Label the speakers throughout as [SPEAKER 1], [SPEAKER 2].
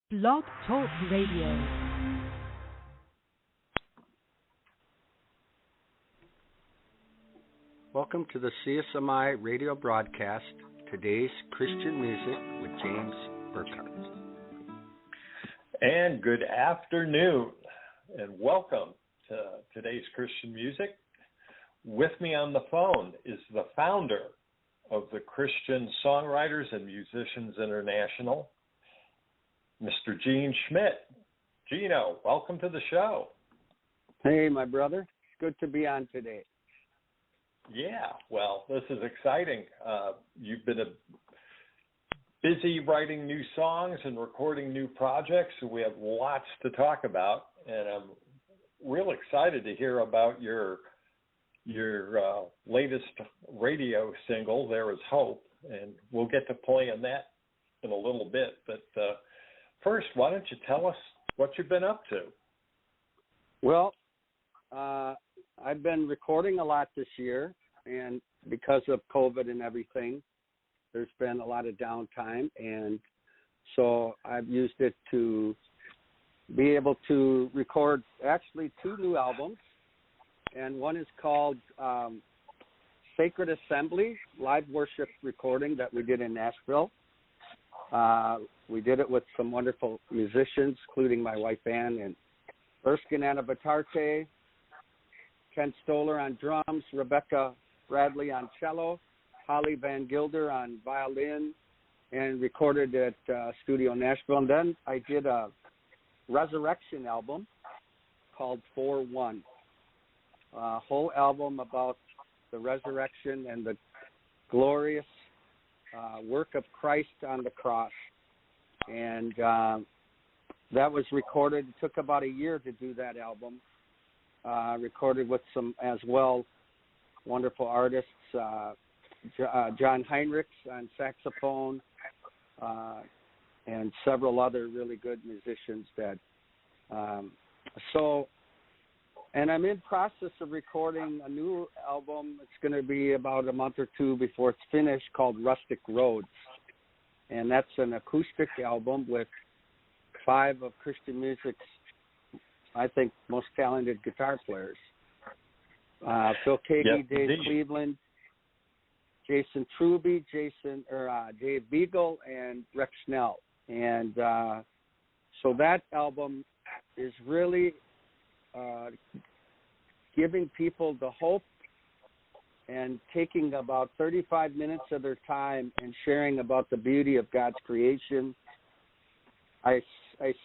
[SPEAKER 1] Blog Talk Radio.
[SPEAKER 2] Welcome to the CSMI radio broadcast, Today's Christian Music with James Burkhardt.
[SPEAKER 3] And good afternoon, and welcome to Today's Christian Music. With me on the phone is the founder of the Christian Songwriters and Musicians International, Mr. Gene Schmidt. Gino, welcome to the show.
[SPEAKER 4] Hey, my brother. It's good to be on today.
[SPEAKER 3] Yeah, well, this is exciting. You've been busy writing new songs and recording new projects, so we have lots to talk about, and I'm real excited to hear about your latest radio single, There Is Hope, and we'll get to playing that in a little bit. But first, why don't you tell us what you've been up to?
[SPEAKER 4] Well, I've been recording a lot this year, and because of COVID and everything, there's been a lot of downtime, and so I've used it to be able to record actually two new albums, and one is called Sacred Assembly, live worship recording that we did in Nashville. We did it with some wonderful musicians, including my wife Ann and Erskine Anabatarte, Ken Stoller on drums, Rebecca Bradley on cello, Holly Van Gilder on violin, and recorded at Studio Nashville. And then I did a resurrection album called 4-1, a whole album about the resurrection and the glorious work of Christ on the cross. And that was recorded. It took about a year to do that album. Recorded with some, as well, wonderful artists, John Heinrichs on saxophone, and several other really good musicians. And I'm in process of recording a new album. It's going to be about a month or two before it's finished, called Rustic Roads. And that's an acoustic album with 5 of Christian music's, I think, most talented guitar players. Phil Kagi, Dave Cleveland, Jason Truby, Dave Beagle, and Rex Schnell. And so that album is really giving people the hope and taking about 35 minutes of their time and sharing about the beauty of God's creation. I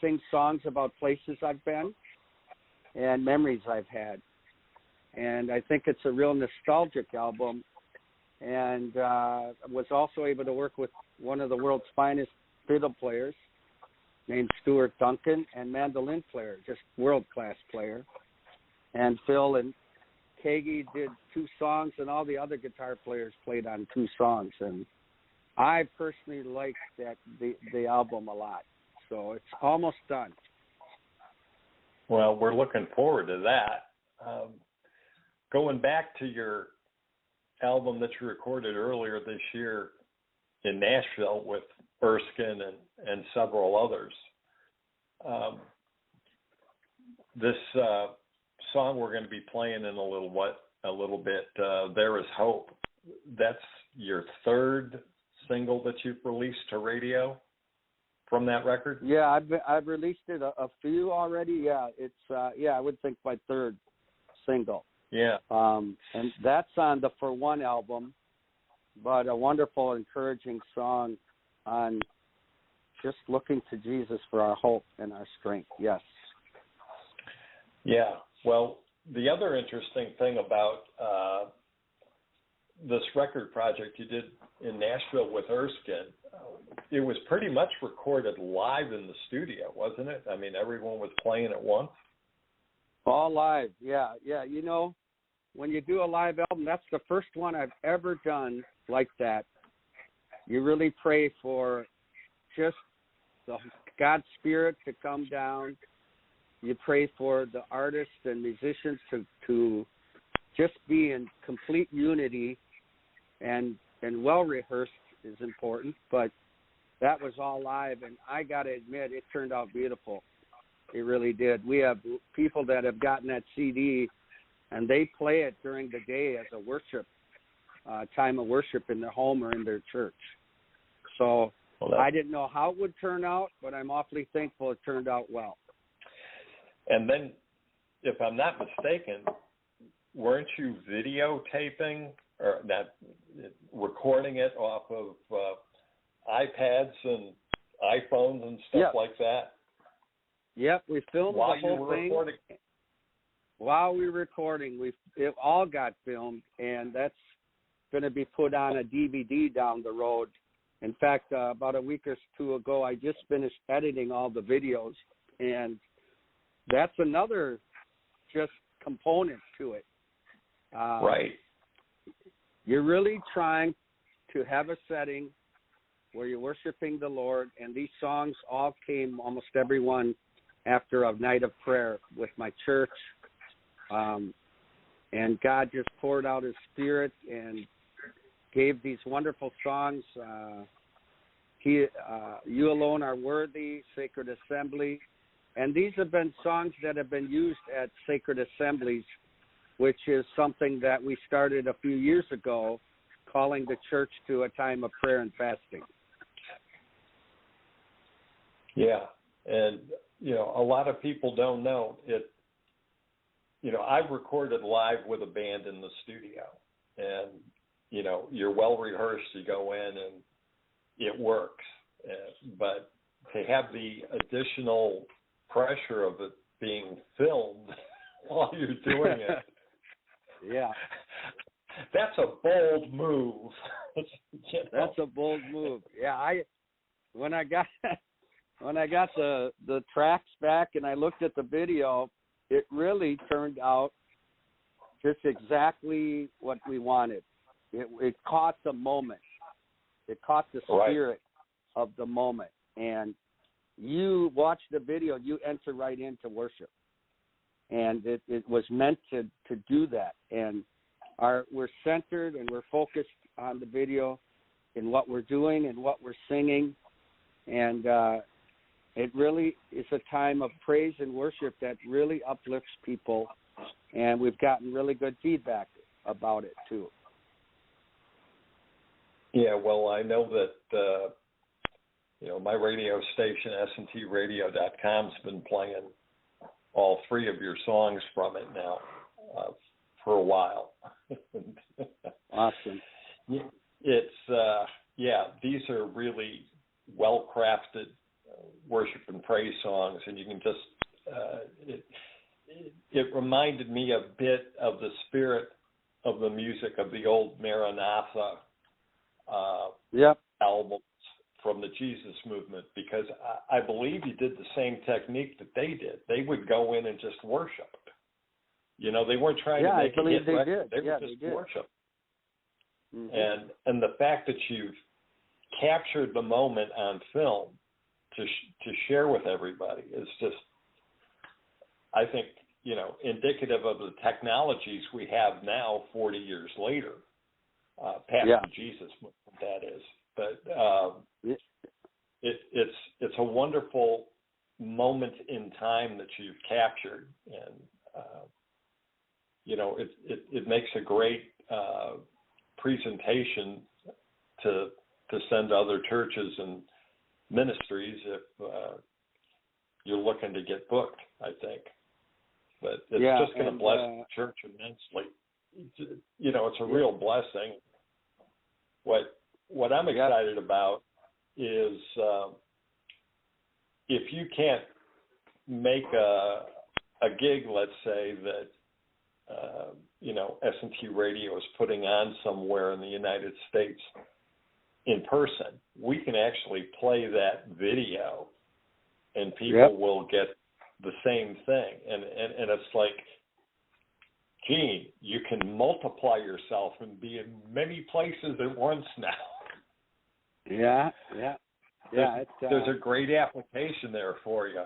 [SPEAKER 4] sing songs about places I've been and memories I've had. And I think it's a real nostalgic album. And was also able to work with one of the world's finest fiddle players named Stuart Duncan, and mandolin player, just world-class player. And Phil and Kagi did 2 songs, and all the other guitar players played on 2 songs. And I personally like the album a lot. So it's almost done.
[SPEAKER 3] Well, we're looking forward to that. Going back to your album that you recorded earlier this year in Nashville with Erskine and several others, this song we're going to be playing in a little bit, There Is Hope. That's your 3rd single that you've released to radio from that record?
[SPEAKER 4] Yeah, I've released it a few already. Yeah, it's I would think my 3rd single.
[SPEAKER 3] Yeah.
[SPEAKER 4] And that's on the For One album, but a wonderful, encouraging song on just looking to Jesus for our hope and our strength. Yes.
[SPEAKER 3] Yeah. Well, the other interesting thing about this record project you did in Nashville with Erskine, it was pretty much recorded live in the studio, wasn't it? I mean, everyone was playing at once.
[SPEAKER 4] All live, yeah. You know, when you do a live album, that's the first one I've ever done like that. You really pray for just the God's Spirit to come down. You pray for the artists and musicians to just be in complete unity, and well rehearsed is important, but that was all live, and I got to admit, it turned out beautiful. It really did. We have people that have gotten that CD, and they play it during the day as a worship, time of worship in their home or in their church. So I didn't know how it would turn out, but I'm awfully thankful it turned out well.
[SPEAKER 3] And then, if I'm not mistaken, weren't you videotaping or not recording it off of iPads and iPhones and stuff like that?
[SPEAKER 4] Yep, we filmed
[SPEAKER 3] while
[SPEAKER 4] the whole
[SPEAKER 3] you were
[SPEAKER 4] thing.
[SPEAKER 3] Recording.
[SPEAKER 4] While we were recording, it all got filmed, and that's going to be put on a DVD down the road. In fact, about a week or two ago, I just finished editing all the videos, and that's another just component to it.
[SPEAKER 3] Right.
[SPEAKER 4] You're really trying to have a setting where you're worshiping the Lord, and these songs all came, almost every one, after a night of prayer with my church. And God just poured out His Spirit and gave these wonderful songs. You Alone Are Worthy, Sacred Assembly. And these have been songs that have been used at sacred assemblies, which is something that we started a few years ago, calling the church to a time of prayer and fasting.
[SPEAKER 3] Yeah, and, a lot of people don't know it. I've recorded live with a band in the studio, and, you're well rehearsed, you go in and it works. But to have the additional pressure of it being filmed while you're doing it,
[SPEAKER 4] yeah,
[SPEAKER 3] that's a bold move.
[SPEAKER 4] That's a bold move. Yeah, when I got the tracks back and I looked at the video, it really turned out just exactly what we wanted. It caught the moment. It caught the spirit of the moment. And you watch the video, you enter right into worship. And it was meant to do that. And we're centered and we're focused on the video in what we're doing and what we're singing. And it really is a time of praise and worship that really uplifts people. And we've gotten really good feedback about it, too.
[SPEAKER 3] Yeah, well, I know that, my radio station, sntradio.com, has been playing all three of your songs from it now for a while.
[SPEAKER 4] Awesome.
[SPEAKER 3] It's, these are really well-crafted worship and praise songs, and you can just, it reminded me a bit of the spirit of the music of the old Maranatha albums from the Jesus movement, because I believe you did the same technique that they did. They would go in and just worship. They weren't trying to make a hit record. They would just worship. Mm-hmm. And the fact that you've captured the moment on film to share with everybody is just, I think, indicative of the technologies we have now 40 years later, past the Jesus movement, that is. But it's a wonderful moment in time that you've captured, and it makes a great presentation to send to other churches and ministries if you're looking to get booked, I think. But it's just going to bless the church immensely. It's a real blessing. What I'm excited about is if you can't make a gig, let's say, that S&T Radio is putting on somewhere in the United States in person, we can actually play that video and people will get the same thing. And it's like, Gene, you can multiply yourself and be in many places at once now.
[SPEAKER 4] Yeah.
[SPEAKER 3] There's a great application there for you,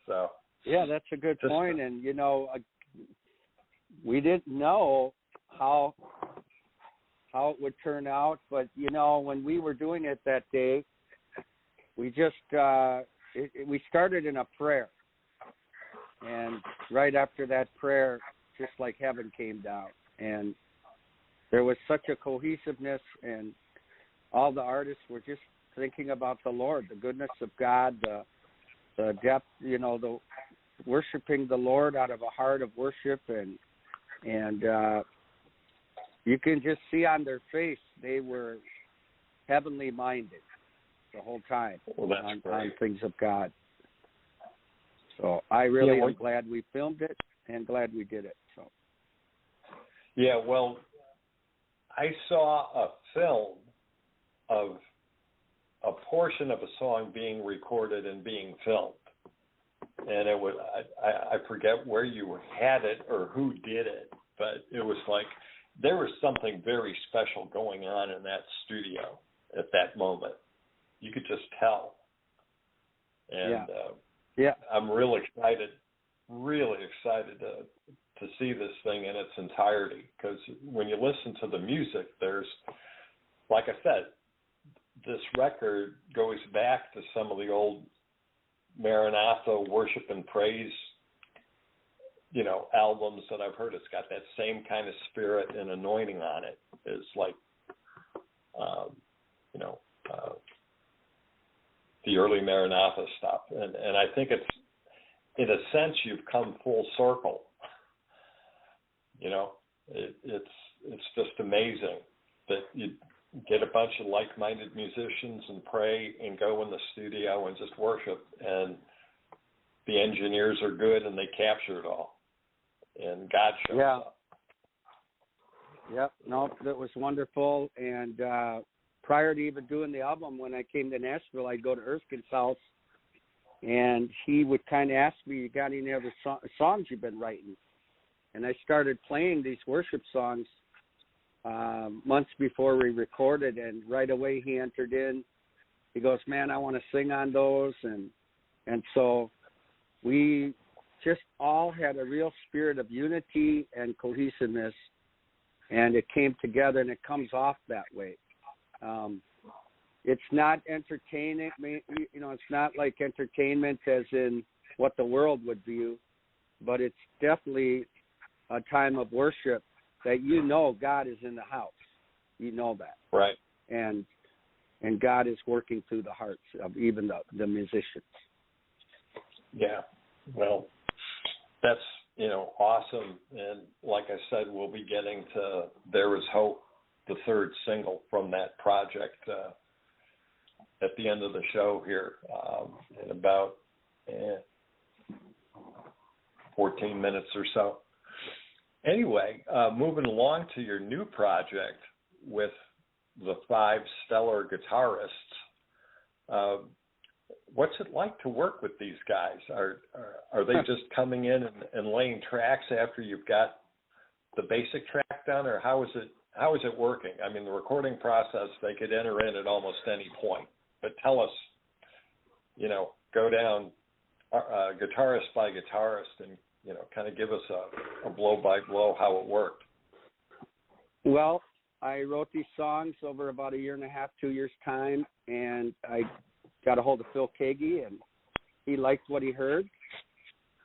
[SPEAKER 3] So.
[SPEAKER 4] Yeah, that's a good point. And, we didn't know how it would turn out, but, when we were doing it that day, we just we started in a prayer, and right after that prayer, just like heaven came down, and there was such a cohesiveness, and all the artists were just thinking about the Lord, the goodness of God, the depth, the worshiping the Lord out of a heart of worship, and you can just see on their face they were heavenly minded the whole time on things of God. So I really am glad we filmed it and glad we did it. So.
[SPEAKER 3] Yeah, well, I saw a film of a portion of a song being recorded and being filmed, and it was I forget where you had it or who did it, but it was like there was something very special going on in that studio at that moment. You could just tell, and I'm really excited to see this thing in its entirety, because when you listen to the music, there's, like I said, this record goes back to some of the old Maranatha worship and praise, albums that I've heard. It's got that same kind of spirit and anointing on it. It's like, the early Maranatha stuff. And I think it's, in a sense, you've come full circle. It's just amazing that you get a bunch of like-minded musicians and pray and go in the studio and just worship, and the engineers are good and they capture it all, and God shows up.
[SPEAKER 4] Yep. No, that was wonderful. And prior to even doing the album, when I came to Nashville, I'd go to Erskine's house, and he would kind of ask me, "You got any other songs you've been writing?" And I started playing these worship songs months before we recorded, and right away he entered in. He goes, "Man, I want to sing on those," and so we just all had a real spirit of unity and cohesiveness, and it came together, and it comes off that way. It's not entertaining, it's not like entertainment as in what the world would view, but it's definitely a time of worship that God is in the house. You know that.
[SPEAKER 3] Right.
[SPEAKER 4] And God is working through the hearts of even the musicians.
[SPEAKER 3] Yeah. Well, that's, awesome. And like I said, we'll be getting to There Is Hope, the third single from that project, at the end of the show here, in about 14 minutes or so. Anyway, moving along to your new project with the 5 stellar guitarists, what's it like to work with these guys? Are they just coming in and laying tracks after you've got the basic track done, or how is it working? I mean, the recording process, they could enter in at almost any point, but tell us, go down guitarist by guitarist and kind of give us a blow by blow how it worked.
[SPEAKER 4] Well, I wrote these songs over about a year and a half, 2 years' time, and I got a hold of Phil Kagi, and he liked what he heard.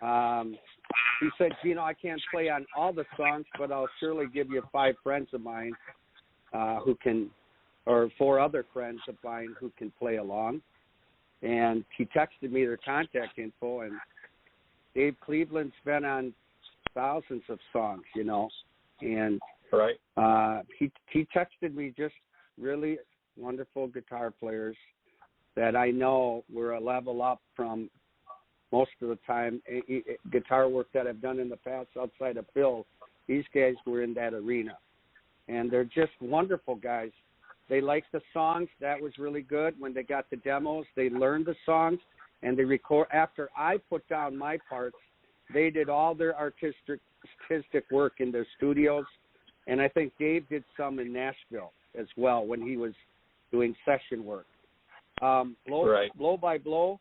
[SPEAKER 4] He said, I can't play on all the songs, but I'll surely give you 5 friends of mine who can, or 4 other friends of mine who can play along. And he texted me their contact info, and Dave Cleveland's been on thousands of songs, and
[SPEAKER 3] right.
[SPEAKER 4] He texted me just really wonderful guitar players that I know were a level up from most of the time guitar work that I've done in the past outside of Phil. These guys were in that arena, and they're just wonderful guys. They liked the songs. That was really good. When they got the demos, they learned the songs, and they record. After I put down my parts, they did all their artistic work in their studios, and I think Dave did some in Nashville as well when he was doing session work. Blow by Blow,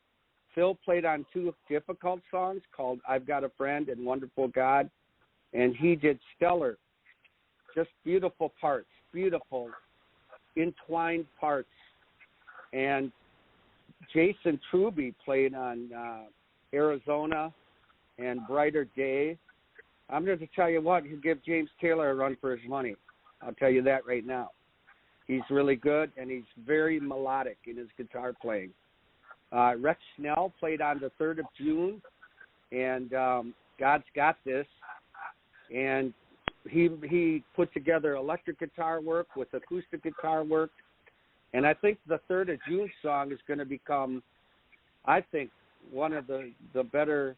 [SPEAKER 4] Phil played on 2 difficult songs called I've Got a Friend and Wonderful God, and he did stellar, just beautiful parts, beautiful entwined parts, and Jason Truby played on Arizona and Brighter Day. I'm going to tell you what, he'll give James Taylor a run for his money. I'll tell you that right now. He's really good, and he's very melodic in his guitar playing. Rex Snell played on the 3rd of June, and God's Got This. And he put together electric guitar work with acoustic guitar work. And I think the 3rd of June song is going to become, I think, one of the better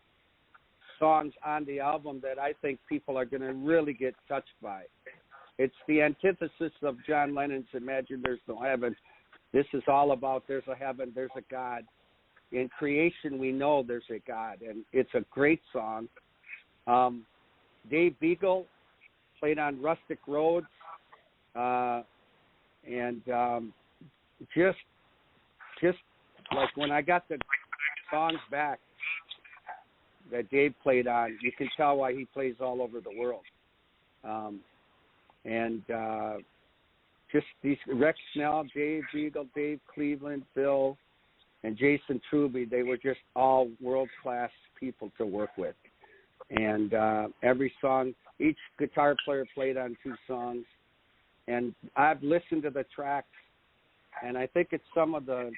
[SPEAKER 4] songs on the album that I think people are going to really get touched by. It's the antithesis of John Lennon's Imagine There's No Heaven. This is all about there's a heaven, there's a God. In creation, we know there's a God, and it's a great song. Dave Beagle played on Rustic Roads, and just like when I got the songs back that Dave played on, you can tell why he plays all over the world. Just these Rex Snell, Dave Beagle, Dave Cleveland, Bill, and Jason Truby, they were just all world-class people to work with. And every song, each guitar player played on 2 songs. And I've listened to the tracks, and I think it's some of the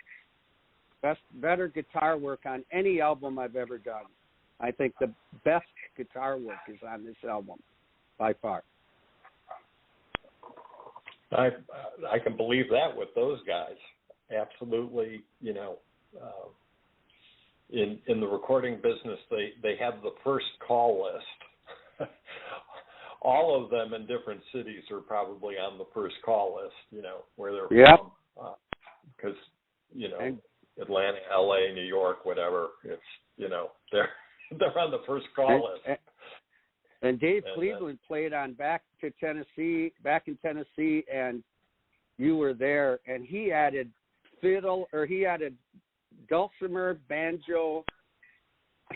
[SPEAKER 4] better guitar work on any album I've ever done. I think the best guitar work is on this album, by far.
[SPEAKER 3] I can believe that with those guys. Absolutely, you know, in the recording business, they have the first call list. All of them in different cities are probably on the first call list, you know, where they're from. Because, you know, Atlanta, LA, New York, whatever, it's, you know, they're on the first call list.
[SPEAKER 4] And Dave Cleveland played on back in Tennessee, and you were there, and he added dulcimer, banjo.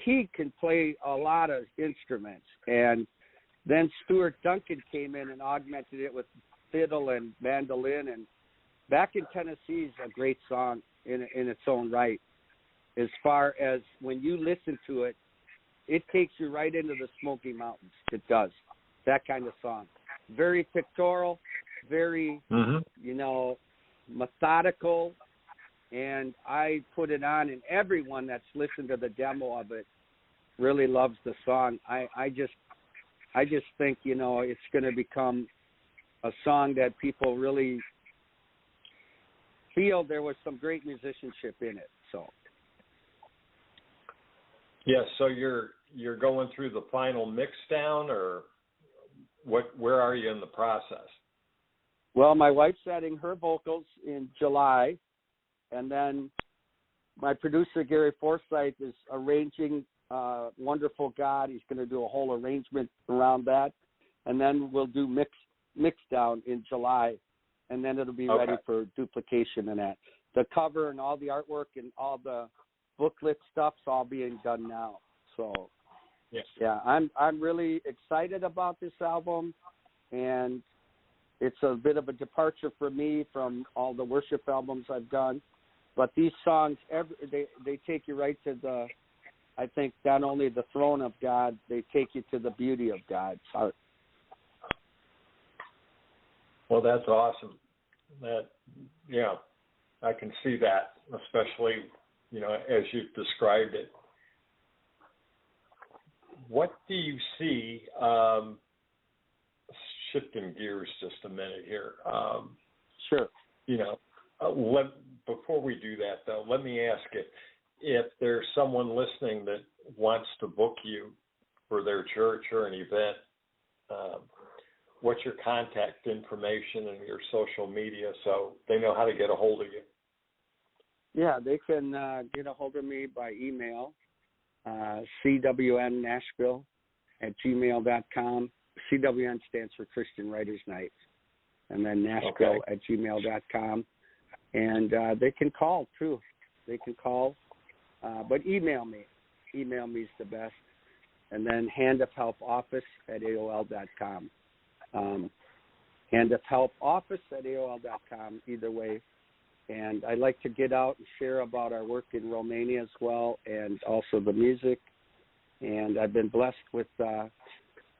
[SPEAKER 4] He can play a lot of instruments. And then Stuart Duncan came in and augmented it with fiddle and mandolin. And Back in Tennessee is a great song in its own right. As far as when you listen to it, it takes you right into the Smoky Mountains. It does. That kind of song. Very pictorial, very, methodical. And I put it on, and everyone that's listened to the demo of it really loves the song. I just think, it's going to become a song that people really feel there was some great musicianship in it. So.
[SPEAKER 3] Yeah, so you're going through the final mix down, or where are you in the process?
[SPEAKER 4] Well, my wife's adding her vocals in July, and then my producer Gary Forsythe is arranging Wonderful God. He's going to do a whole arrangement around that, and then we'll do mix down in July, and then it'll be ready for duplication and that. The cover and all the artwork and all the booklet stuff's all being done now. So yeah, I'm really excited about this album, and it's a bit of a departure for me from all the worship albums I've done. But these songs, they take you right to I think not only the throne of God, they take you to the beauty of God's heart.
[SPEAKER 3] Well, that's awesome. I can see that, especially, as you've described it. What do you see, shifting gears just a minute here.
[SPEAKER 4] Sure.
[SPEAKER 3] Before we do that, though, let me ask you, if there's someone listening that wants to book you for their church or an event, what's your contact information and your social media so they know how to get a hold of you?
[SPEAKER 4] Yeah, they can get a hold of me by email, cwnnashville@gmail.com. CWN stands for Christian Writers Night, and then Nashville@gmail.com. And they can call, too. They can call, but email me. Email me is the best. And then handofhelpoffice@AOL.com. Handofhelpoffice@AOL.com, either way. And I like to get out and share about our work in Romania as well, and also the music. And I've been blessed with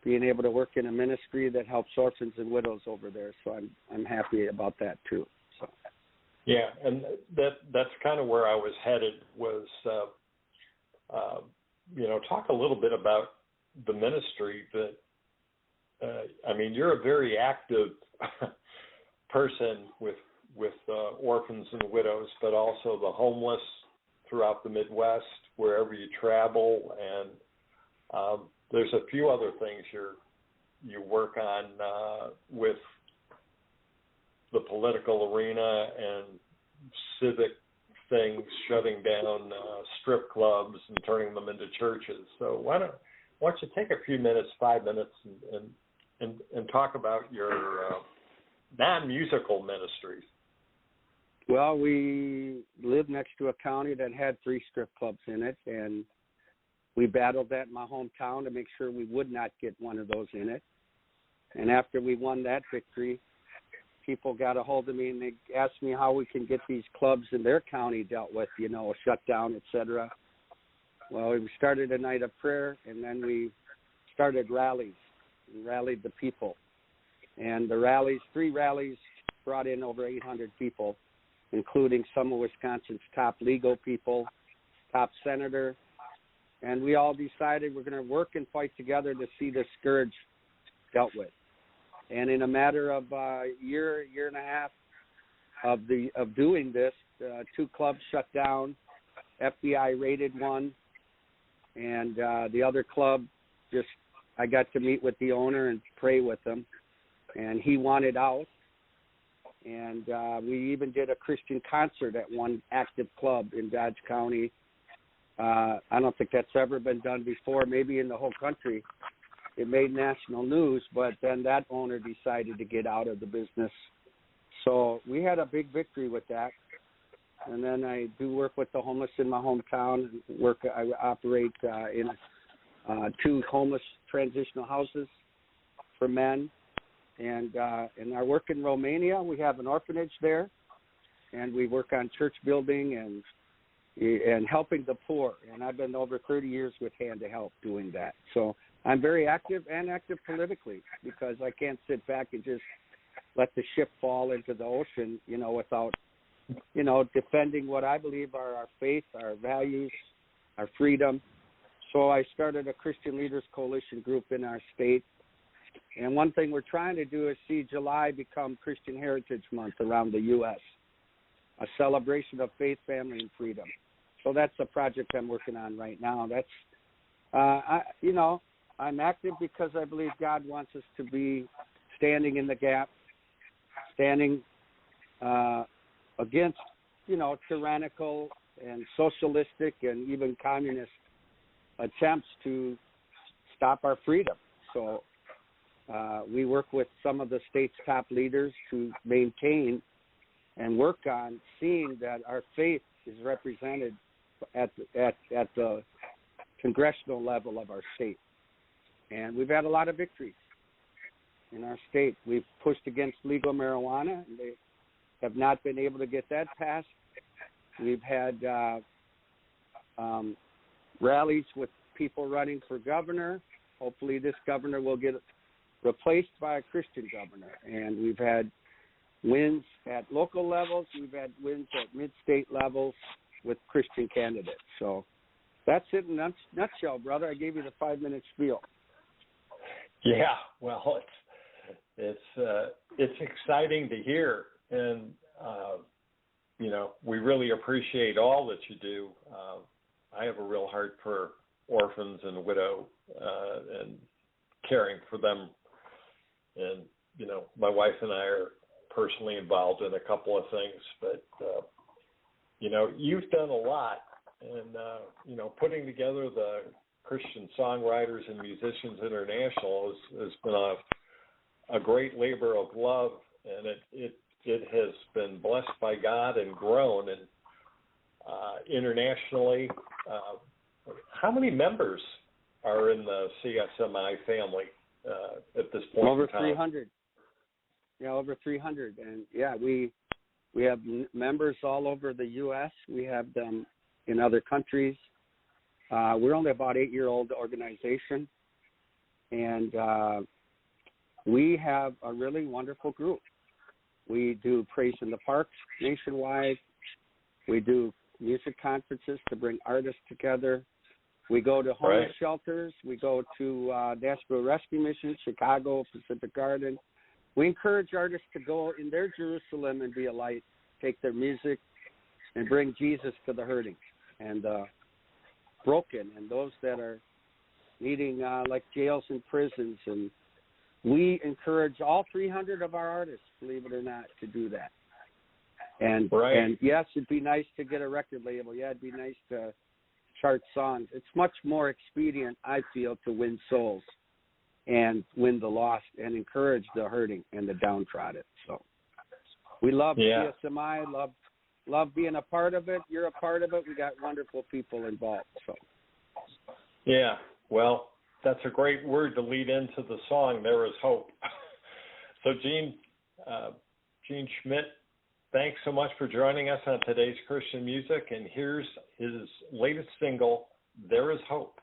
[SPEAKER 4] being able to work in a ministry that helps orphans and widows over there. So I'm happy about that too. So.
[SPEAKER 3] Yeah, and that's kind of where I was headed. Was talk a little bit about the ministry that. I mean, you're a very active person with orphans and widows, but also the homeless throughout the Midwest, wherever you travel, and there's a few other things you work on with the political arena and civic things, shutting down strip clubs and turning them into churches. So why don't you take a few minutes, 5 minutes, and talk about your non-musical ministries?
[SPEAKER 4] Well, we lived next to a county that had 3 strip clubs in it, and we battled that in my hometown to make sure we would not get one of those in it. And after we won that victory, people got a hold of me and they asked me how we can get these clubs in their county dealt with, shut down, et cetera. Well, we started a night of prayer, and then we started rallies and rallied the people. And the rallies, 3 rallies, brought in over 800 people, including some of Wisconsin's top legal people, top senator. And we all decided we're going to work and fight together to see this scourge dealt with. And in a matter of year and a half of doing this, 2 clubs shut down. FBI raided one, and the other club, I got to meet with the owner and pray with him, and he wanted out. And we even did a Christian concert at one active club in Dodge County. I don't think that's ever been done before, maybe in the whole country. It made national news, but then that owner decided to get out of the business. So we had a big victory with that. And then I do work with the homeless in my hometown. I operate in 2 homeless transitional houses for men. And in our work in Romania, we have an orphanage there, and we work on church building and helping the poor. And I've been over 30 years with Hand to Help doing that. So I'm very active politically, because I can't sit back and just let the ship fall into the ocean, without, defending what I believe are our faith, our values, our freedom. So I started a Christian Leaders Coalition group in our state. And one thing we're trying to do is see July become Christian Heritage Month around the U.S., a celebration of faith, family, and freedom. So that's a project I'm working on right now. That's, I'm active because I believe God wants us to be standing in the gap, standing against, tyrannical and socialistic and even communist attempts to stop our freedom. So we work with some of the state's top leaders to maintain and work on seeing that our faith is represented at the congressional level of our state. And we've had a lot of victories in our state. We've pushed against legal marijuana, and they have not been able to get that passed. We've had rallies with people running for governor. Hopefully this governor will get replaced by a Christian governor. And we've had wins at local levels. We've had wins at mid-state levels with Christian candidates. So that's it in a nutshell, brother. I gave you the 5-minute spiel.
[SPEAKER 3] Yeah, well, it's exciting to hear, and we really appreciate all that you do. I have a real heart for orphans and widow and caring for them, and my wife and I are personally involved in a couple of things, but you've done a lot, and putting together the Christian Songwriters and Musicians International has been a great labor of love, and it has been blessed by God and grown. And internationally, how many members are in the CSMI family at this point?
[SPEAKER 4] Over 300. Yeah, over 300. And yeah, we We have members all over the U.S. We have them in other countries. We're only about 8-year-old organization, and we have a really wonderful group. We do Praise in the Parks nationwide. We do music conferences to bring artists together. We go to homeless shelters. We go to Nashville Rescue Mission, Chicago, Pacific Garden. We encourage artists to go in their Jerusalem and be a light, take their music, and bring Jesus to the hurting and broken and those that are needing like jails and prisons. And we encourage all 300 of our artists, believe it or not, to do that. And yes, it'd be nice to get a record label. Yeah, it'd be nice to chart songs. It's much more expedient, I feel, to win souls and win the lost and encourage the hurting and the downtrodden. So we love CSMI, love being a part of it. You're a part of it. We got wonderful people involved. So
[SPEAKER 3] yeah, well, that's a great word to lead into the song, There Is Hope. So Gene Schmidt, thanks so much for joining us on today's Christian Music, and here's his latest single, There Is Hope.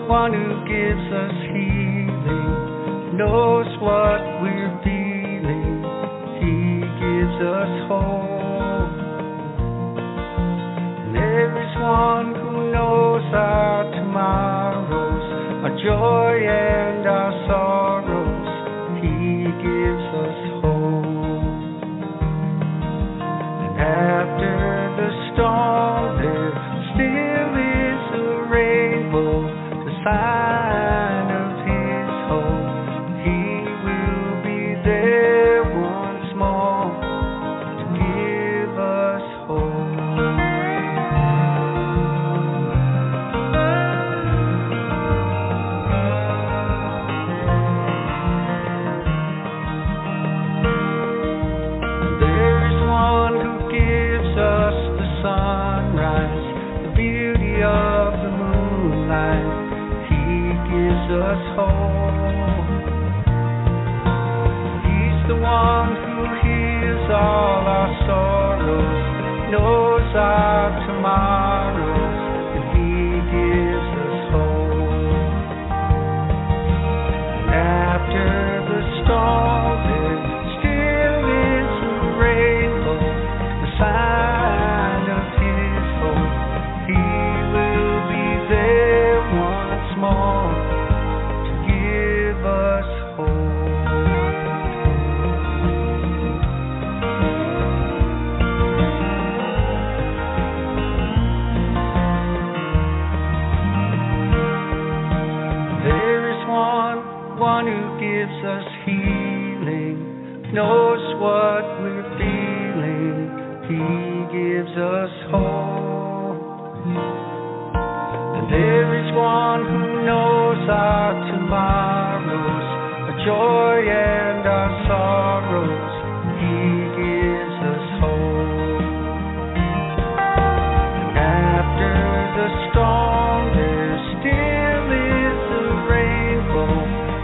[SPEAKER 5] One who gives us healing, knows what we're feeling. He gives us hope. And there is one who knows our tomorrows, our joy and our sorrows. He gives us hope. And after the storm, there still is a rainbow, sign of his hope. He will be there once more to give us hope. There is one who gives us the sunrise, the beauty of the moonlight. Gives us hope. He's the one who heals all our sorrows, knows our tomorrows, and he gives us hope. And after the storm, there still is a rainbow, the sign of his hope. He will be there once more. One who gives us healing, knows what we're feeling. He gives us hope. And there is one who knows our tomorrows, our joy and our sorrows. He gives us hope. And after the storm, there still is a rainbow,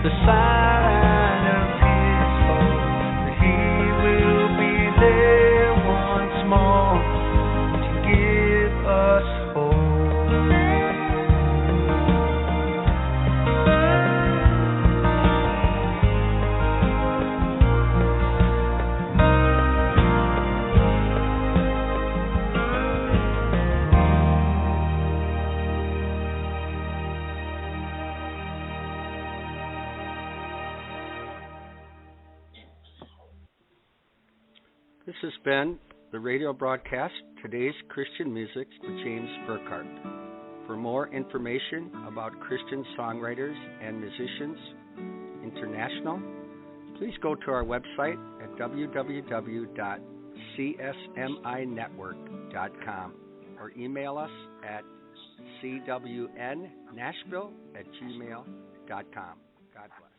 [SPEAKER 5] the sign of his hope, that he will be there once more to give us hope.
[SPEAKER 2] This has been the radio broadcast, Today's Christian Music with James Burkhardt. For more information about Christian songwriters and musicians international, please go to our website at www.csminetwork.com. or email us at cwnnashville@gmail.com. God bless.